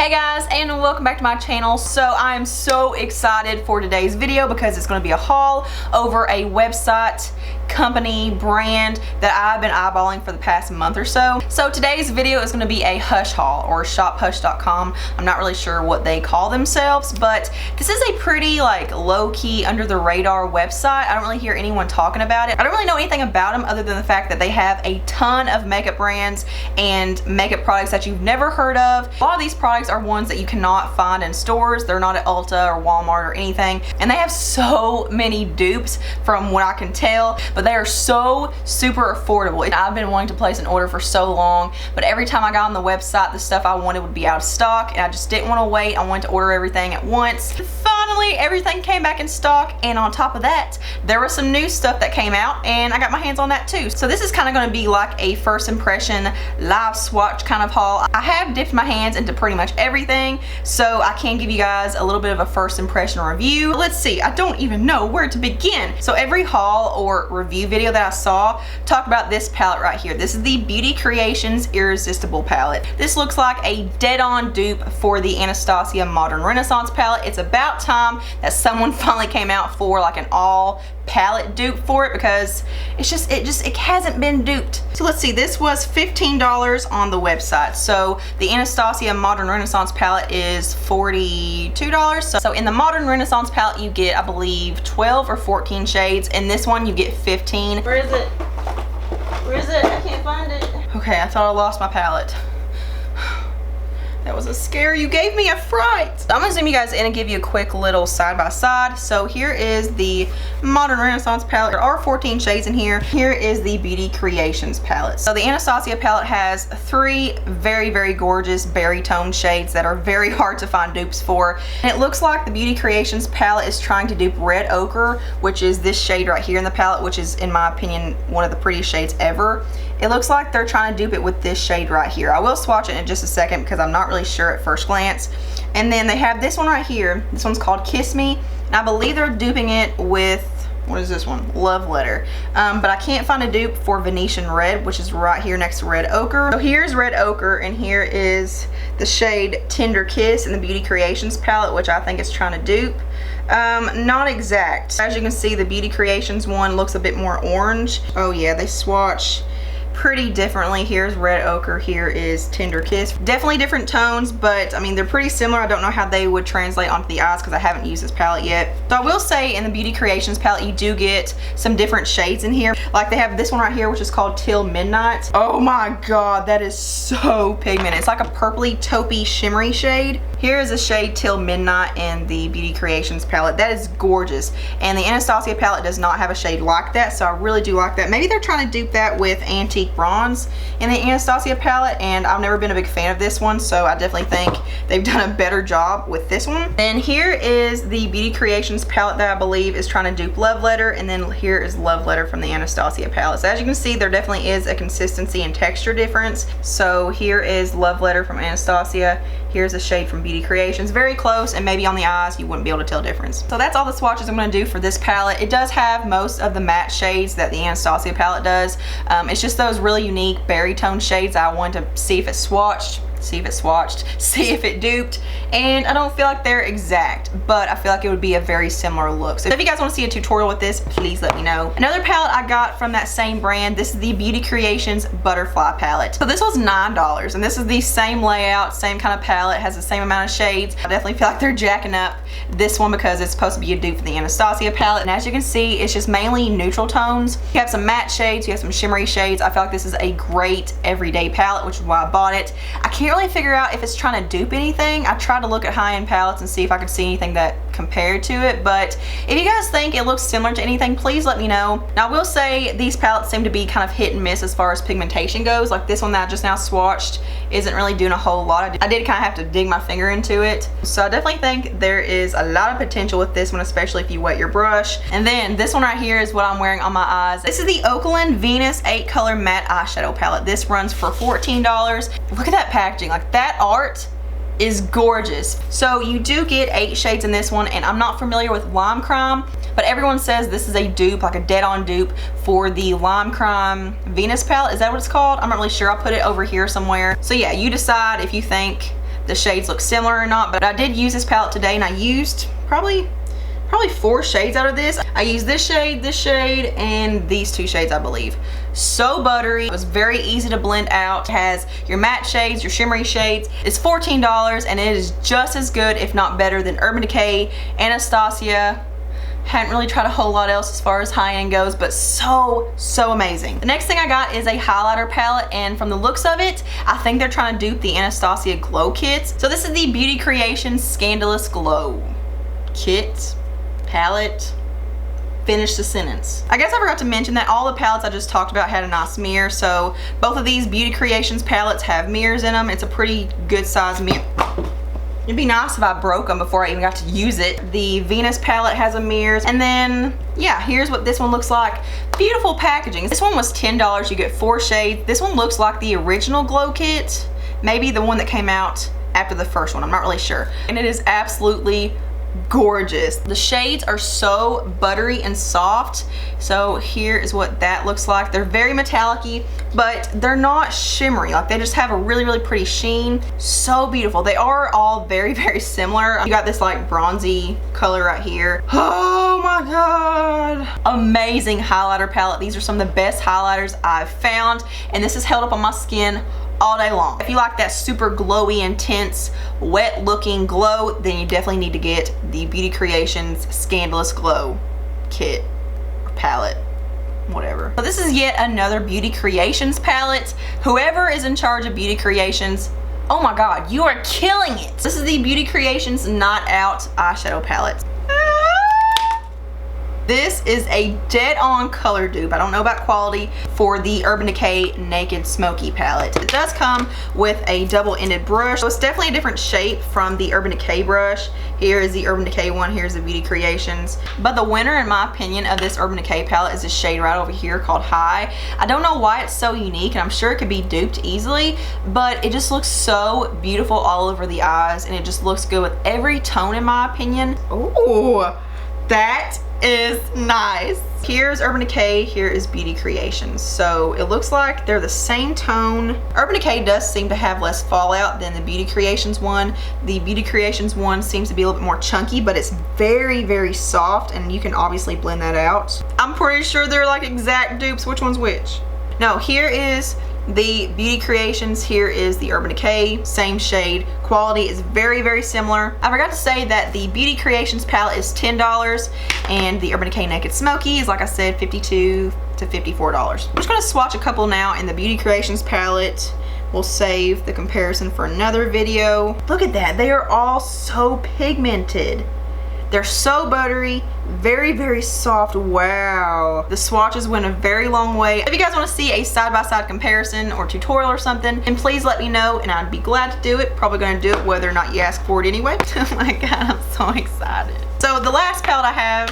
Hey guys, and welcome back to my channel. So I'm so excited for today's video because it's going to be a haul over a website, company, brand that I've been eyeballing for the past month or so. So today's video is going to be a Hush haul, or shophush.com. I'm not really sure what they call themselves, but this is a pretty like low-key, under the radar website. I don't really hear anyone talking about it. I don't really know anything about them other than the fact that they have a ton of makeup brands and makeup products that you've never heard of. A lot of these products are ones that you cannot find in stores. They're not at Ulta or Walmart or anything, and they have so many dupes from what I can tell, but they are so super affordable. And I've been wanting to place an order for so long, but every time I got on the website, the stuff I wanted would be out of stock, and I just didn't want to wait. I wanted to order everything at once. Finally, everything came back in stock, and on top of that, there was some new stuff that came out, and I got my hands on that too. So this is kind of going to be like a first impression live swatch kind of haul. I have dipped my hands into pretty much everything, so I can give you guys a little bit of a first impression review. Let's see, I don't even know where to begin. So every haul or review video that I saw talked about this palette right here. This is the Beauty Creations Irresistible palette. This looks like a dead-on dupe for the Anastasia Modern Renaissance palette. It's about time that someone finally came out for like an all palette dupe for it, because it hasn't been duped. So let's see, this was $15 on the website. So the Anastasia Modern Renaissance palette is $42. So in the Modern Renaissance palette you get, I believe, 12 or 14 shades. In this one you get 15. Where is it? Where is it? I can't find it. Okay, I thought I lost my palette. That was a scare. You gave me a fright. I'm gonna zoom you guys in and give you a quick little side by side. So here is the Modern Renaissance palette. There are 14 shades in here. Here is the Beauty Creations palette. So the Anastasia palette has three very gorgeous berry tone shades that are very hard to find dupes for. And it looks like the Beauty Creations palette is trying to dupe Red Ochre, which is this shade right here in the palette, which is, in my opinion, one of the prettiest shades ever. It looks like they're trying to dupe it with this shade right here. I will swatch it in just a second because I'm not really sure at first glance. And then they have this one right here. This one's called Kiss Me, and I believe they're duping it with, what is this one? Love Letter. But I can't find a dupe for Venetian Red, which is right here next to Red Ochre. So here's Red Ochre, and here is the shade Tender Kiss in the Beauty Creations palette, which I think it's trying to dupe. Not exact. As you can see, the Beauty Creations one looks a bit more orange. Oh yeah, they swatch pretty differently. Here's Red Ochre, here is Tender Kiss. Definitely different tones, but I mean, they're pretty similar. I don't know how they would translate onto the eyes because I haven't used this palette yet. So I will say in the Beauty Creations palette you do get some different shades in here. Like they have this one right here, which is called Till Midnight. Oh my god, that is so pigmented. It's like a purpley taupey shimmery shade. Here is a shade Till Midnight in the Beauty Creations palette. That is gorgeous. And the Anastasia palette does not have a shade like that, so I really do like that. Maybe they're trying to dupe that with Antique Bronze in the Anastasia palette, and I've never been a big fan of this one, so I definitely think they've done a better job with this one. Then here is the Beauty Creations palette that I believe is trying to dupe Love Letter, and then here is Love Letter from the Anastasia palette. So as you can see, there definitely is a consistency and texture difference. So here is Love Letter from Anastasia. Here's a shade from Beauty Creations. Very close, and maybe on the eyes you wouldn't be able to tell the difference. So that's all the swatches I'm going to do for this palette. It does have most of the matte shades that the Anastasia palette does. It's just those really unique berry tone shades I wanted to see if it swatched, see if it duped, and I don't feel like they're exact, but I feel like it would be a very similar look. So if you guys want to see a tutorial with this, please let me know. Another palette I got from that same brand, this is the Beauty Creations Butterfly palette. So this was $9, and this is the same layout, same kind of palette, has the same amount of shades. I definitely feel like they're jacking up this one because it's supposed to be a dupe for the Anastasia palette, and as you can see, it's just mainly neutral tones. You have some matte shades, you have some shimmery shades. I feel like this is a great everyday palette, which is why I bought it. I can't really figure out if it's trying to dupe anything. I tried to look at high-end palettes and see if I could see anything that compared to it, but if you guys think it looks similar to anything, please let me know. Now I will say these palettes seem to be kind of hit and miss as far as pigmentation goes. Like this one that I just now swatched isn't really doing a whole lot. I did kind of have to dig my finger into it, so I definitely think there is a lot of potential with this one, especially if you wet your brush. And then this one right here is what I'm wearing on my eyes. This is the Oakland Venus 8 color matte eyeshadow palette. This runs for $14. Look at that packaging. Like that art is gorgeous. So you do get 8 shades in this one, and I'm not familiar with Lime Crime, but everyone says this is a dupe, like a dead-on dupe for the Lime Crime Venus palette. Is that what it's called? I'm not really sure. I'll put it over here somewhere. So yeah, you decide if you think the shades look similar or not, but I did use this palette today and I used probably 4 shades out of this. I used this shade, and these 2 shades, I believe. So buttery. It was very easy to blend out. It has your matte shades, your shimmery shades. It's $14 and it is just as good, if not better, than Urban Decay, Anastasia. Hadn't really tried a whole lot else as far as high-end goes, but so amazing. The next thing I got is a highlighter palette, and from the looks of it, I think they're trying to dupe the Anastasia Glow Kits. So this is the Beauty Creations Scandalous Glow Kit. Palette, finish the sentence. I guess I forgot to mention that all the palettes I just talked about had a nice mirror, so both of these Beauty Creations palettes have mirrors in them. It's a pretty good size mirror. It'd be nice if I broke them before I even got to use it. The Venus palette has a mirror, and then yeah, here's what this one looks like. Beautiful packaging. This one was $10. You get 4 shades. This one looks like the original Glow Kit, maybe the one that came out after the first one, I'm not really sure. And it is absolutely gorgeous. The shades are so buttery and soft. So here is what that looks like. They're very metallic-y, but they're not shimmery. Like, they just have a really pretty sheen. So beautiful. They are all very similar. You got this like bronzy color right here. Oh my god, amazing highlighter palette. These are some of the best highlighters I've found, and this is held up on my skin all day long. If you like that super glowy, intense, wet looking glow, then you definitely need to get the Beauty Creations Scandalous Glow Kit or palette, whatever. So this is yet another Beauty Creations palette. Whoever is in charge of Beauty Creations, oh my god, you are killing it. This is the Beauty Creations Night Out eyeshadow palette. This is a dead-on color dupe. I don't know about quality for the Urban Decay Naked Smoky palette. It does come with a double-ended brush, so it's definitely a different shape from the Urban Decay brush. Here is the Urban Decay one, here's the Beauty Creations. But the winner, in my opinion, of this Urban Decay palette is this shade right over here called High. I don't know why it's so unique, and I'm sure it could be duped easily, but it just looks so beautiful all over the eyes, and it just looks good with every tone, in my opinion. Ooh, that is nice. Here's Urban Decay, here is Beauty Creations. So it looks like they're the same tone. Urban Decay does seem to have less fallout than the Beauty Creations one. The Beauty Creations one seems to be a little bit more chunky, but it's very soft, and you can obviously blend that out. I'm pretty sure they're like exact dupes. Which one's which? No, here is the Beauty Creations, here is the Urban Decay, same shade. Quality is very similar. I forgot to say that the Beauty Creations palette is $10 and the Urban Decay Naked Smoky is, like I said, $52 to $54. I'm just gonna swatch a couple now in the Beauty Creations palette. We'll save the comparison for another video. Look at that, they are all so pigmented. They're so buttery, very soft. Wow. The swatches went a very long way. If you guys want to see a side-by-side comparison or tutorial or something, then please let me know and I'd be glad to do it. Probably going to do it whether or not you ask for it anyway. Oh my god, I'm so excited. So the last palette I have,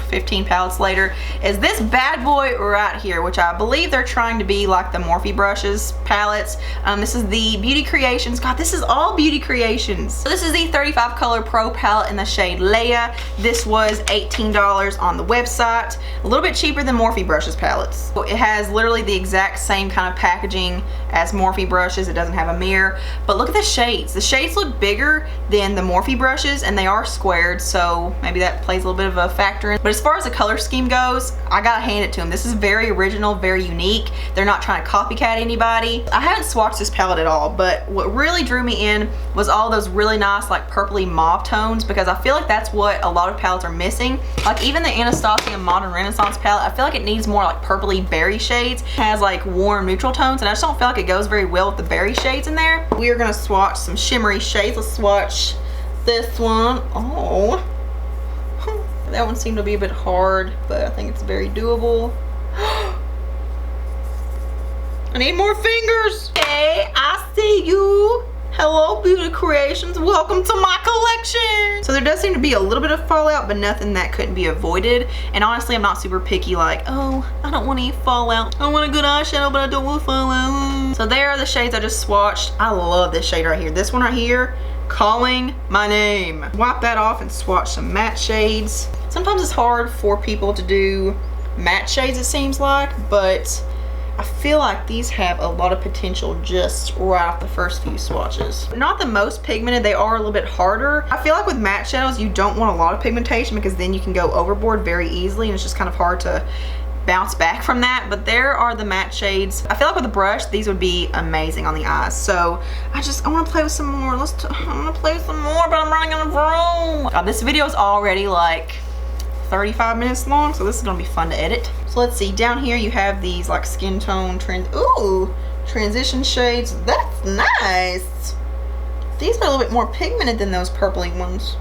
15 palettes later, is this bad boy right here, which I believe they're trying to be like the Morphe brushes palettes. This is the Beauty Creations. God, this is all Beauty Creations. So this is the 35 color pro palette in the shade Leia. This was $18 on the website, a little bit cheaper than Morphe brushes palettes. It has literally the exact same kind of packaging as Morphe brushes. It doesn't have a mirror, but look at the shades. The shades look bigger than the Morphe brushes, and they are squared, so maybe that plays a little bit of a factor. But as far as the color scheme goes, I gotta hand it to them. This is very original, very unique. They're not trying to copycat anybody. I haven't swatched this palette at all, but what really drew me in was all those really nice like purpley mauve tones, because I feel like that's what a lot of palettes are missing. Like even the Anastasia Modern Renaissance palette, I feel like it needs more like purpley berry shades. It has like warm neutral tones, and I just don't feel like it goes very well with the berry shades in there. We are gonna swatch some shimmery shades. Let's swatch this one. Oh. That one seemed to be a bit hard, but I think it's very doable. I need more fingers. Hey, I see you. Hello, Beauty Creations. Welcome to my collection. So there does seem to be a little bit of fallout, but nothing that couldn't be avoided. And honestly, I'm not super picky like, oh, I don't want any fallout. I want a good eyeshadow, but I don't want fallout. So there are the shades I just swatched. I love this shade right here. This one right here, Calling My Name. Wipe that off and swatch some matte shades. Sometimes it's hard for people to do matte shades, it seems like, but I feel like these have a lot of potential just right off the first few swatches. Not the most pigmented, they are a little bit harder. I feel like with matte shadows, you don't want a lot of pigmentation because then you can go overboard very easily and it's just kind of hard to bounce back from that. But there are the matte shades. I feel like with a brush, these would be amazing on the eyes. So I want to play with some more. I want to play with some more, but I'm running out of room. God, this video is already like 35 minutes long, so this is gonna be fun to edit. So let's see, down here you have these like skin tone transition shades. That's nice. These are a little bit more pigmented than those purpley ones.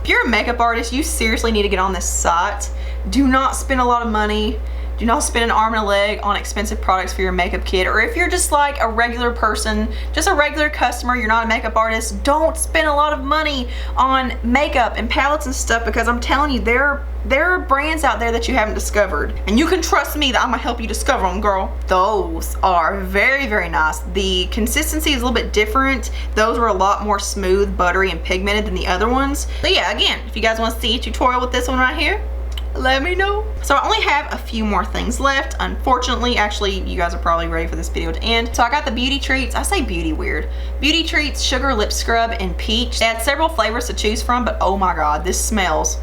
If you're a makeup artist, you seriously need to get on this site. Do not spend a lot of money. Do not spend an arm and a leg on expensive products for your makeup kit. Or if you're just like a regular person, just a regular customer, you're not a makeup artist, don't spend a lot of money on makeup and palettes and stuff, because I'm telling you, there are brands out there that you haven't discovered. And you can trust me that I'm gonna help you discover them, girl. Those are very, very nice. The consistency is a little bit different. Those were a lot more smooth, buttery, and pigmented than the other ones. So yeah, again, if you guys want to see a tutorial with this one right here, let me know. So I only have a few more things left, unfortunately. Actually, you guys are probably ready for this video to end. So I got the Beauty Treats, I say beauty weird, Beauty Treats Sugar Lip Scrub in Peach. They had several flavors to choose from, but oh my god, this smells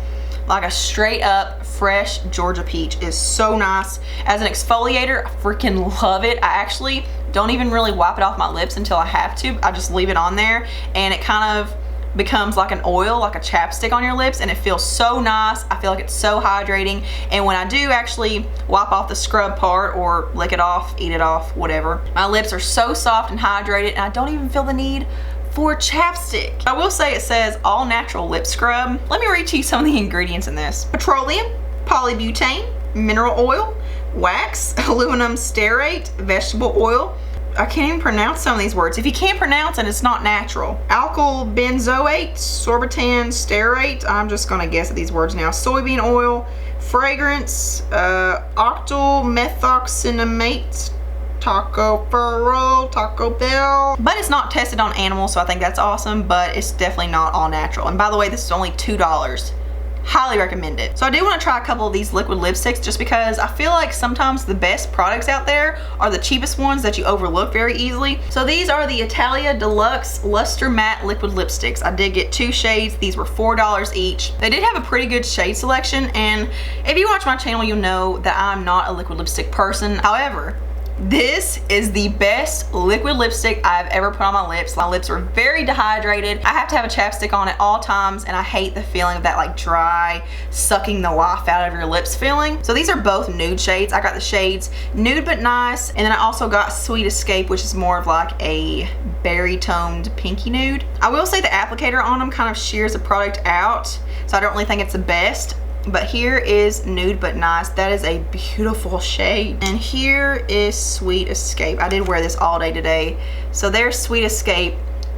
like a straight up fresh Georgia peach. Is so nice. As an exfoliator, I freaking love it. I actually don't even really wipe it off my lips until I have to. I just leave it on there and it kind of becomes like an oil, like a chapstick on your lips, and it feels so nice. I feel like it's so hydrating, and when I do actually wipe off the scrub part or lick it off, eat it off, whatever, my lips are so soft and hydrated, and I don't even feel the need for chapstick. I will say it says all natural lip scrub. Let me read to you some of the ingredients in this. Petroleum, polybutane, mineral oil, wax, aluminum stearate, vegetable oil. I can't even pronounce some of these words. If you can't pronounce it, it's not natural. Alkyl benzoate, sorbitan stearate. I'm just gonna guess at these words now. Soybean oil, fragrance, octyl methoxynamate, Taco Bell. But it's not tested on animals, so I think that's awesome, but it's definitely not all natural. And by the way, this is only $2. Highly recommend it. So I do want to try a couple of these liquid lipsticks just because I feel like sometimes the best products out there are the cheapest ones that you overlook very easily. So these are the Italia Deluxe Luster Matte Liquid Lipsticks. I did get 2 shades. These were $4 each. They did have a pretty good shade selection, and if you watch my channel, you'll know that I'm not a liquid lipstick person. However, this is the best liquid lipstick I've ever put on my lips. My lips are very dehydrated. I have to have a chapstick on at all times, and I hate the feeling of that like dry, sucking the life out of your lips feeling. So these are both nude shades. I got the shades Nude But Nice, and then I also got Sweet Escape, which is more of like a berry toned pinky nude. I will say the applicator on them kind of shears the product out, so I don't really think it's the best. But here is Nude But Nice. That is a beautiful shade. And here is Sweet Escape. I did wear this all day today. So there's Sweet Escape.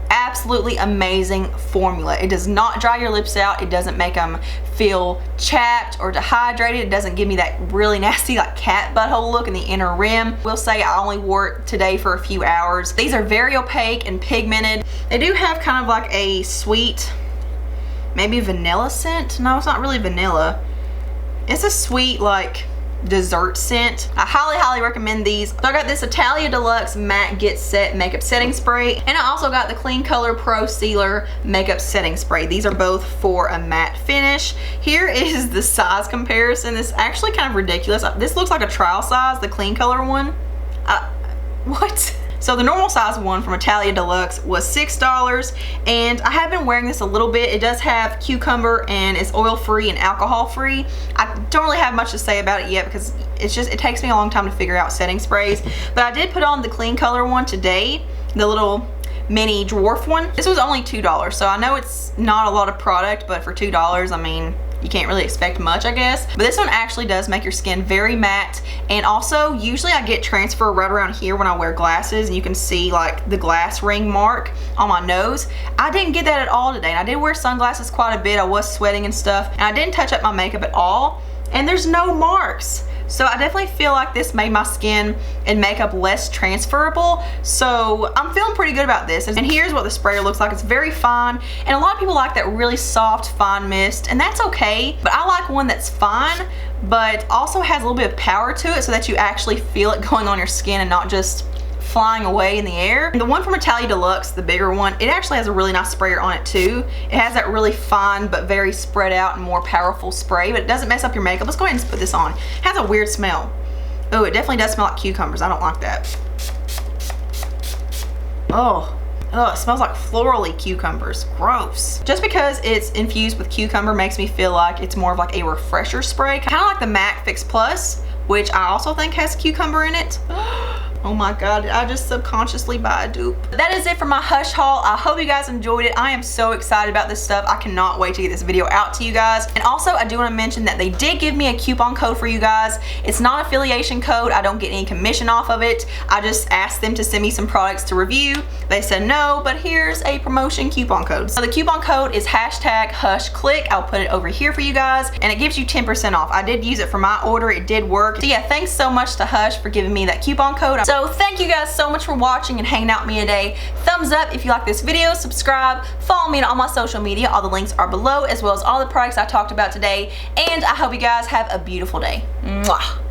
Absolutely amazing formula. It does not dry your lips out. It doesn't make them feel chapped or dehydrated. It doesn't give me that really nasty like cat butthole look in the inner rim. We'll say I only wore it today for a few hours. These are very opaque and pigmented. They do have kind of like a sweet, maybe vanilla scent. No, it's not really vanilla. It's a sweet like dessert scent. I highly recommend these. So I got this Italia Deluxe Matte Get Set Makeup Setting Spray, and I also got the Clean Color Pro Sealer Makeup Setting Spray. These are both for a matte finish. Here is the size comparison. This is actually kind of ridiculous. This looks like a trial size, the Clean Color one. What? So the normal size one from Italia Deluxe was $6, and I have been wearing this a little bit. It does have cucumber and it's oil free and alcohol free. I don't really have much to say about it yet because it takes me a long time to figure out setting sprays. But I did put on the Clean Color one today, the little mini dwarf one. This was only $2, so I know it's not a lot of product, but for $2, I mean, you can't really expect much, I guess. But this one actually does make your skin very matte, and also usually I get transfer right around here when I wear glasses, and you can see like the glass ring mark on my nose. I didn't get that at all today, and I did wear sunglasses quite a bit. I was sweating and stuff, and I didn't touch up my makeup at all, and there's no marks. So I definitely feel like this made my skin and makeup less transferable. So I'm feeling pretty good about this. And here's what the sprayer looks like. It's very fine. And a lot of people like that really soft, fine mist. And that's okay. But I like one that's fine, but also has a little bit of power to it so that you actually feel it going on your skin and not just flying away in the air. And the one from Italia Deluxe, the bigger one, it actually has a really nice sprayer on it too. It has that really fine but very spread out and more powerful spray, but it doesn't mess up your makeup. Let's go ahead and put this on. It has a weird smell. Oh, it definitely does smell like cucumbers. I don't like that. Oh, it smells like florally cucumbers. Gross. Just because it's infused with cucumber makes me feel like it's more of like a refresher spray. Kind of like the MAC Fix Plus, which I also think has cucumber in it. Oh my god, did I just subconsciously buy a dupe? That is it for my Hush haul. I hope you guys enjoyed it. I am so excited about this stuff. I cannot wait to get this video out to you guys. And also, I do want to mention that they did give me a coupon code for you guys. It's not affiliation code. I don't get any commission off of it. I just asked them to send me some products to review. They said no, but here's a promotion coupon code. So the coupon code is #HushClick. I'll put it over here for you guys, and it gives you 10% off. I did use it for my order. It did work. So yeah, thanks so much to Hush for giving me that coupon code. So thank you guys so much for watching and hanging out with me today. Thumbs up if you like this video, subscribe, follow me on all my social media. All the links are below, as well as all the products I talked about today. And I hope you guys have a beautiful day. Mwah.